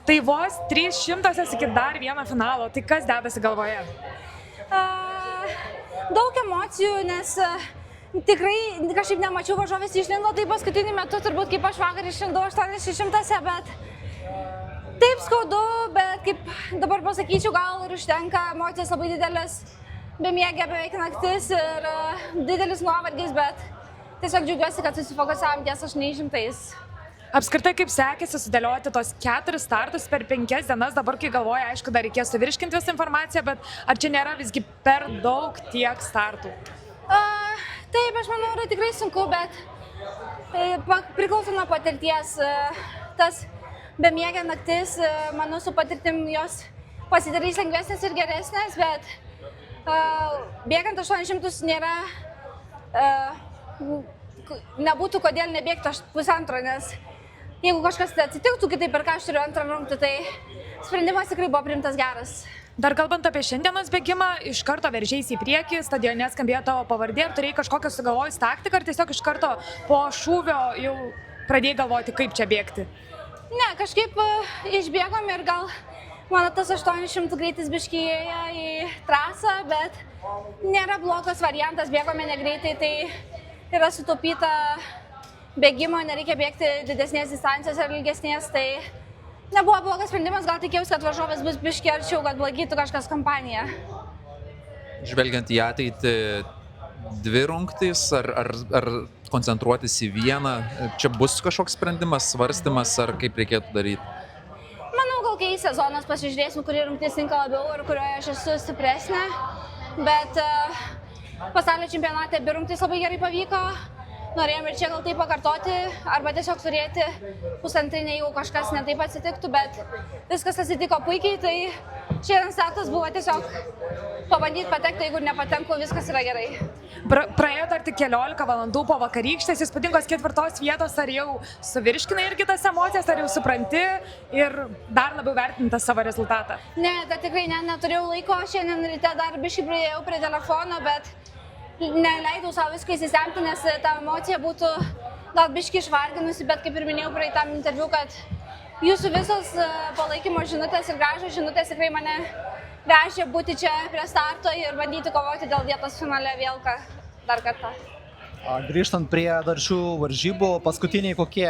Tai vos 300 iki dar vieno finalo, tai kas dedasi galvoje? Daug emocijų, nes tikrai kažkaip nemačiau varžovės išlindo, tai paskutiniu metu turbūt kaip aš vakar išlindau 800, bet taip skaudu, bet kaip dabar pasakyčiau, gal ir užtenka, emocijos labai didelis, bemiegė beveik naktis ir didelis nuovargis, bet tiesiog džiaugiuosi, kad susifokusavom ties 800. Apskritai, kaip sekėsi sudėlioti tos 4 startus per 5 dienas, dabar kai galvoja, aišku, dar reikės suvirškinti visą informaciją, bet ar čia nėra visgi per daug tiek startų? Taip, aš manau, yra tikrai sunku, bet priklauso nuo patirties. Tas bemiegė naktis, manau, su patirtim jos pasidarys lengvesnės ir geresnės, bet bėgant 800 nėra, nebūtų kodėl nebėgti 1,5, nes jeigu kažkas atsitiktų kitaip ir ką aš turiu antrą rungtį, tai sprendimas tikrai buvo priimtas geras. Dar kalbant apie šiandienos bėgimą, iš karto veržėsi į priekį, stadione skambėjo tavo pavardė, ar turėjai kažkokią sugalvojus taktiką, ar tiesiog iš karto po šūvio jau pradėjai galvoti, kaip čia bėgti? Ne, kažkaip išbėgom ir gal mano tas 800 greitis biškį ėjo į trasą, bet nėra blogas variantas, bėgome negreitai, tai yra sutaupyta bėgimo, nereikia bėgti didesnės distancijos ar ilgesnės, tai nebuvo blogas sprendimas, gal tikėjausi, kad varžovas bus biškį arčiau, kad blogytų kažkas kompaniją. Žvelgiant į ateitį, 2 rungtys ar koncentruotis į vieną, čia bus kažkoks sprendimas, svarstymas ar kaip reikėtų daryti? Manau, gal kai sezonas pasižiūrėsim, kuri rungtis tinka labiau ir kurioje aš esu stipresnė, bet pasaulio čempionate abi rungtys labai gerai pavyko. Norėjom ir čia gal tai pakartoti, arba tiesiog turėti pusantrinę, jeigu kažkas netaip atsitiktų, bet viskas atsitiko puikiai, tai šiandien startas buvo tiesiog pabandyti patekti, jeigu nepatenku, viskas yra gerai. Praėjo dar tik 14 valandų po vakarykštės įspūdingos 4 vietos, ar jau suvirškinai irgi tas emocijas, ar jau supranti ir dar labiau vertinti savo rezultatą? Ne, tai tikrai neturėjau laiko, šiandien ryte dar biškį priėjau prie telefono, bet neleidau savo viską įsisemti, nes ta emocija būtų gal biškį išvarginusi, bet kaip ir minėjau praeitam interviu, kad jūsų visos palaikymo žinutės ir gražios žinutės tikrai mane vežė būti čia prie starto ir bandyti kovoti dėl vietos finale vėl dar kartą. Grįžtant prie dar šių varžybų, paskutiniai kokie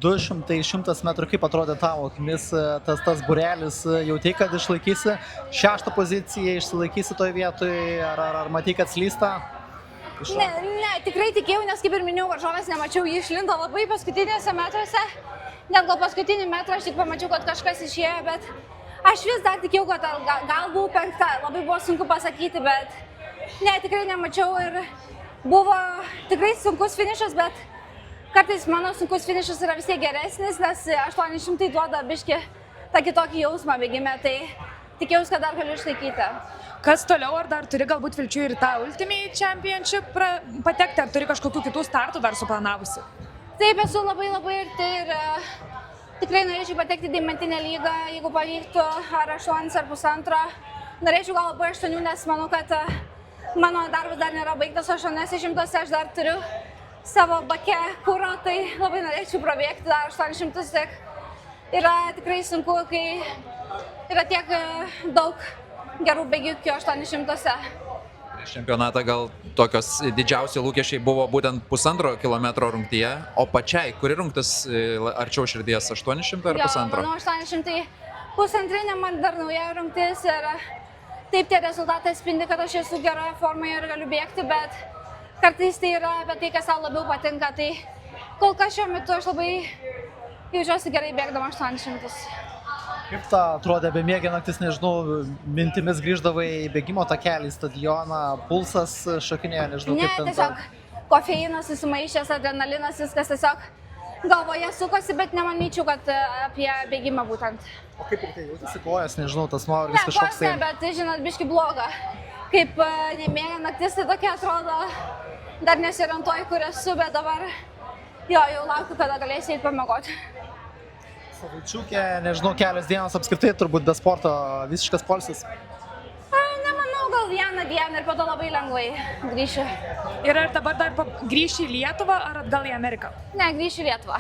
200-100 metrų, kaip atrodė tavo akimis tas būrelis, jautei, kad išlaikysi 6 poziciją, išsilaikysi toje vietoje, ar matei, kad slysta? Ne, tikrai tikėjau, nes kaip ir minėjau, varžovės nemačiau, jį išlindo labai paskutinėse metruose, net gal paskutinį metrą aš tik pamačiau, kad kažkas išėjo, bet aš vis dar tikėjau, kad gal buvau 5, labai buvo sunku pasakyti, bet ne, tikrai nemačiau ir buvo tikrai sunkus finišas, bet kartais mano sunkus finišas yra vis tiek geresnis, nes 800 duoda biškį tą kitokį jausmą bėgime, tai tikėjausi, kad dar galiu išlaikyti. Kas toliau, ar dar turi galbūt vilčių ir tą Ultimate Championship patekti, ar turi kažkokių kitų startų dar suplanavusi? Taip, esu labai arti ir tikrai norėčiau patekti į Deimantinę lygą, jeigu pavyktų, ar 8 ar 1,5. Norėčiau gal labai 8, nes manau, kad mano darbas dar nėra baigtas 800, aš dar turiu savo bake kuro, tai labai norėčiau prabėgti dar 800, tik yra tikrai sunku, kai yra tiek daug gerų bėgikių 800. Prieš čempionatą gal tokios didžiausi lūkesčiai buvo būtent 1,5 kilometro rungtyje, o pačiai, kuri rungtis arčiau širdies, 800 ar 1,5? Manau, 800, 1,5 man dar nauja rungtis ir taip tie rezultatai spindi, kad aš esu geroje formoje ir galiu bėgti, bet kartais tai yra apie tai, kas tau labiau patinka, tai kol kas šiuo metu aš labai jaučiuosi gerai bėgdama 800. Kaip ta atrodė bemiegė naktis, nežinau, mintimis grįždavai į bėgimo takelį, stadioną, pulsas šokinėjo, nežinau, kaip ten. Ne, tiesiog kofeinas susimaišęs, adrenalinas, viskas tiesiog galvoje sukosi, bet nemanyčiau, kad apie bėgimą būtent. O kaip tai jautėsi kojas, nežinau, tas nuovargis kažkoks tai? Ne, bet žinot, biškį bloga. Kaip nemiega naktis, tai tokia atrodo, dar nesiorientuoju, kur esu, bet dabar jau laukiu, kada galėsiu eiti pamiegoti. Savaičiukė, nežinau, kelios dienos apskritai turbūt be sporto, visiškas poilsis? Nemanau, gal vieną dieną ir po to labai lengvai grįšiu. Ir ar dabar dar grįši į Lietuvą ar atgal į Ameriką? Ne, grįšiu į Lietuvą.